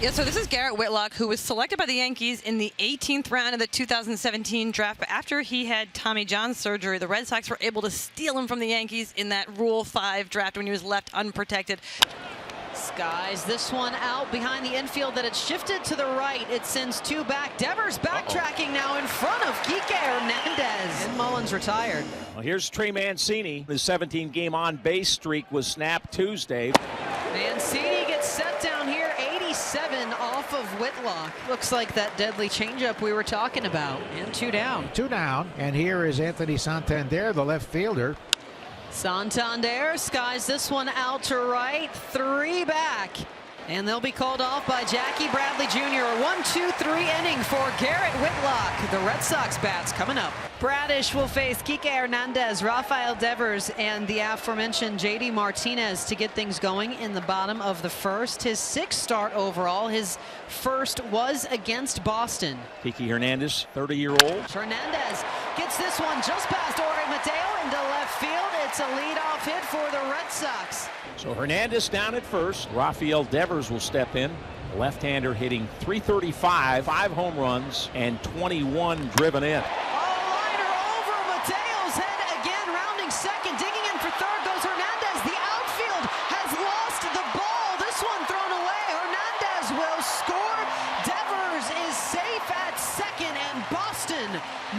Yeah, so this is Garrett Whitlock, who was selected by the Yankees in the 18th round of the 2017 draft. But after he had Tommy John surgery, the Red Sox were able to steal him from the Yankees in that Rule 5 draft when he was left unprotected. Skies this one out behind the infield that had shifted to the right. It sends two back. Devers backtracking now in front of Kike Hernandez. And Mullins retired. Well, here's Trey Mancini. His 17-game on-base streak was snapped Tuesday. Mancini gets set down here, 87 off of Whitlock. Looks like that deadly changeup we were talking about. And two down. Two down. And here is Anthony Santander, the left fielder. Santander skies this one out to right, three back. And they'll be called off by Jackie Bradley Jr. A 1-2-3 inning for Garrett Whitlock. The Red Sox bats coming up. Bradish will face Kike Hernandez, Rafael Devers, and the aforementioned J.D. Martinez to get things going in the bottom of the first. His sixth start overall. His first was against Boston. Kike Hernandez, 30-year-old. Hernandez gets this one just past Jorge Mateo into left field. It's a leadoff hit for the Red Sox. So Hernandez down at first. Rafael Devers will step in. Left-hander hitting .335, 5 home runs, and 21 driven in. Liner over Mateo's head again, rounding second, digging in for third goes Hernandez. The outfield has lost the ball. This one thrown away. Hernandez will score. Devers is safe at second, and Boston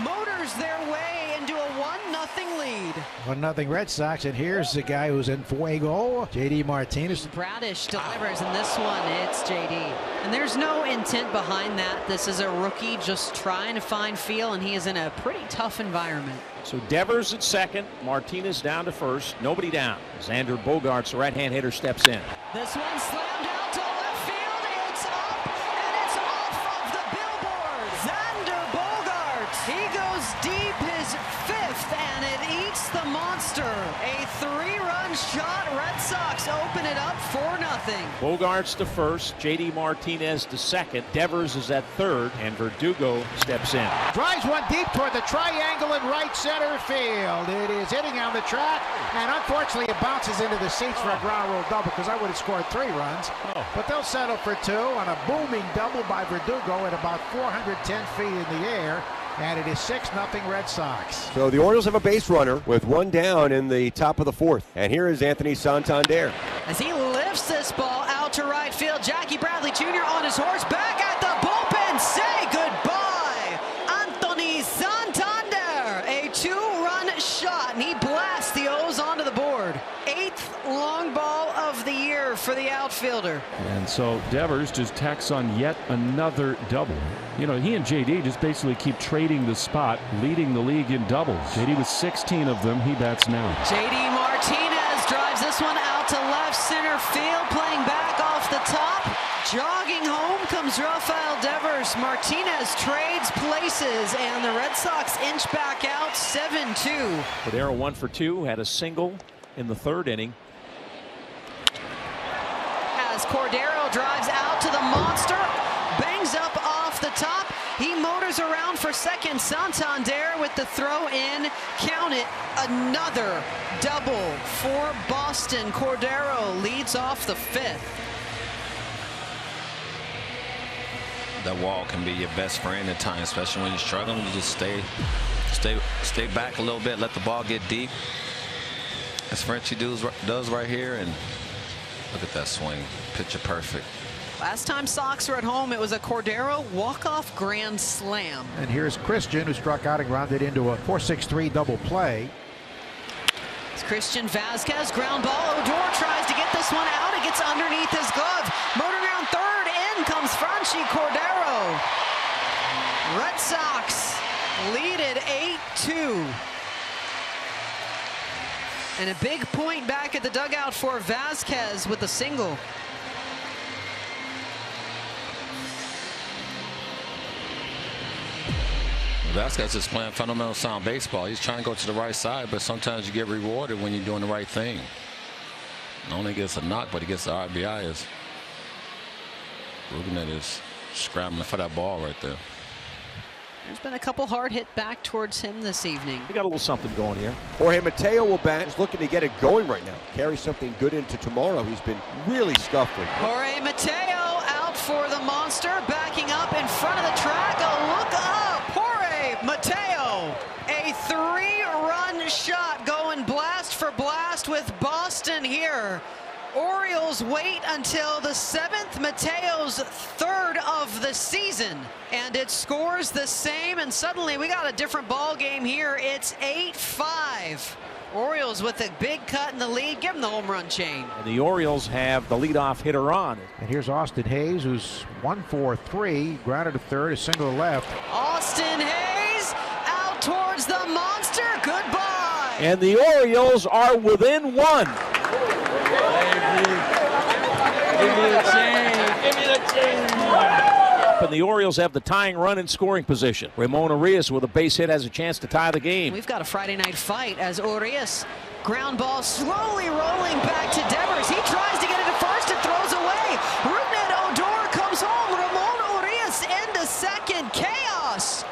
motors their way into a 1-0 lead. 1-0 Red Sox, and here's the guy who's in fuego, J.D. Martinez. Bradish delivers, and this one, it's J.D. And there's no intent behind that. This is a rookie just trying to find feel, and he is in a pretty tough environment. So Devers at second, Martinez down to first, nobody down. Xander Bogaerts, the right-hand hitter, steps in. This one slammed out to left field. It's up, and it's off of the billboard. Xander Bogaerts, he goes deep, his fifth, and it eats the monster. A 3-run shot. Red Sox open it up 4-0. Bogaerts to first, J.D. Martinez to second, Devers is at third, and Verdugo steps in. Drives one deep toward the triangle in right center field. It is hitting on the track, and unfortunately it bounces into the seats for a ground rule double, because I would have scored 3 runs. But they'll settle for 2 on a booming double by Verdugo at about 410 feet in the air. And it is 6-0 Red Sox. So the Orioles have a base runner with 1 down in the top of the 4th. And here is Anthony Santander. As he lifts this ball out to right field, Jackie Bradley Jr. on his horse, back at the bullpen. Say goodbye, Anthony Santander. A 2-run shot, and he blasts the O's onto the board. 8th long ball of the year for the outfielder. And so Devers just tacks on yet another double. You know, he and J.D. just basically keep trading the spot, leading the league in doubles. J.D. with 16 of them. He bats now. J.D. Martinez drives this one out to left center field, playing back off the top. Jogging home comes Rafael Devers. Martinez trades places, and the Red Sox inch back out 7-2. Cordero 1 for 2, had a single in the 3rd inning. As Cordero drives out to the monster, bangs up off the top. He motors around for second. Santander with the throw in. Count it. Another double for Boston. Cordero leads off the 5th. That wall can be your best friend at times, especially when you're struggling. You just stay back a little bit, let the ball get deep. As Frenchie does right here, and look at that swing. Picture perfect. Last time Sox were at home, it was a Cordero walk-off grand slam. And here's Christian, who struck out and grounded into a 4-6-3 double play. It's Christian Vasquez, ground ball. Odor tries to get this one out. It gets underneath his glove. Motor around third. In comes Franchi Cordero. Red Sox lead it 8-2. And a big point back at the dugout for Vasquez with a single. Vasquez is playing fundamental sound baseball. He's trying to go to the right side, but sometimes you get rewarded when you're doing the right thing. Not only gets a knock, but he gets the RBI. Ruben is scrambling for that ball right there. There's been a couple hard hit back towards him this evening. We got a little something going here. Jorge Mateo will bat. He's looking to get it going right now. Carry something good into tomorrow. He's been really scuffling. Jorge Mateo out for the monster, backing up in front of the track. A look up, Jorge Mateo. A 3-run shot going blast for blast with Boston here. Orioles wait until the 7th, Mateo's 3rd of the season, and it scores the same, and suddenly we got a different ball game here. It's 8-5. Orioles with a big cut in the lead. Give them the home run chain. And the Orioles have the leadoff hitter on. And here's Austin Hayes, who's 1-for-3, grounded to third, a single to left. Austin Hayes out towards the monster. Goodbye. And the Orioles are within 1. And the Orioles have the tying run in scoring position. Ramon Arias with a base hit has a chance to tie the game. We've got a Friday night fight as Orias ground ball slowly rolling back to Devers. He tries to get it to first and throws away. Rougned Odor comes home. Ramon Arias into second. Chaos.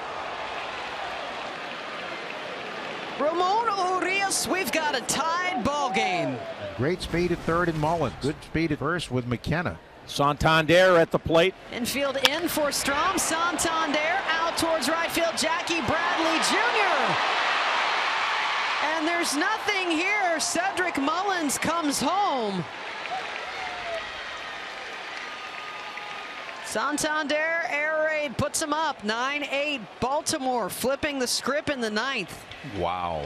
Ramon Arias, we've got a tied ball game. Great speed at third and Mullins. Good speed at first with McKenna. Santander at the plate. Infield in for Strom. Santander out towards right field. Jackie Bradley Jr. And there's nothing here. Cedric Mullins comes home. Santander air raid puts him up. 9-8 Baltimore, flipping the script in the 9th. Wow.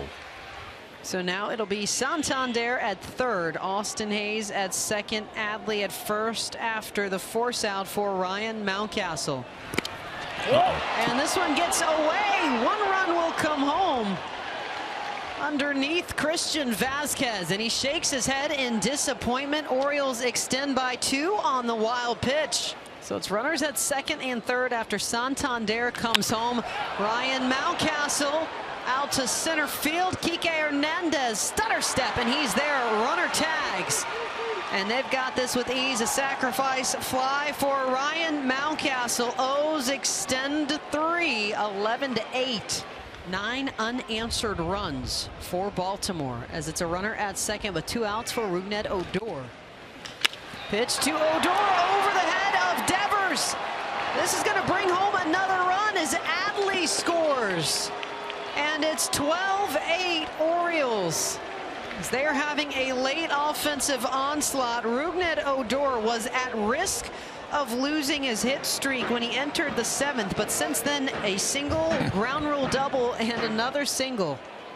So now it'll be Santander at third, Austin Hayes at second, Adley at first after the force out for Ryan Mountcastle. And this one gets away. 1 run will come home underneath Christian Vasquez, and he shakes his head in disappointment. Orioles extend by 2 on the wild pitch. So it's runners at second and third after Santander comes home. Ryan Mountcastle out to center field. Kike Hernandez stutter step, and he's there. Runner tags, and they've got this with ease. A sacrifice fly for Ryan Mountcastle. O's extend to 3, 11-8. 9 unanswered runs for Baltimore as it's a runner at second with 2 outs for Rougned Odor. Pitch to Odor over the head of Devers. This is going to bring home another run as Adley scores. And it's 12-8 Orioles. As they are having a late offensive onslaught. Rougned Odor was at risk of losing his hit streak when he entered the 7th, but since then a single, ground rule double, and another single.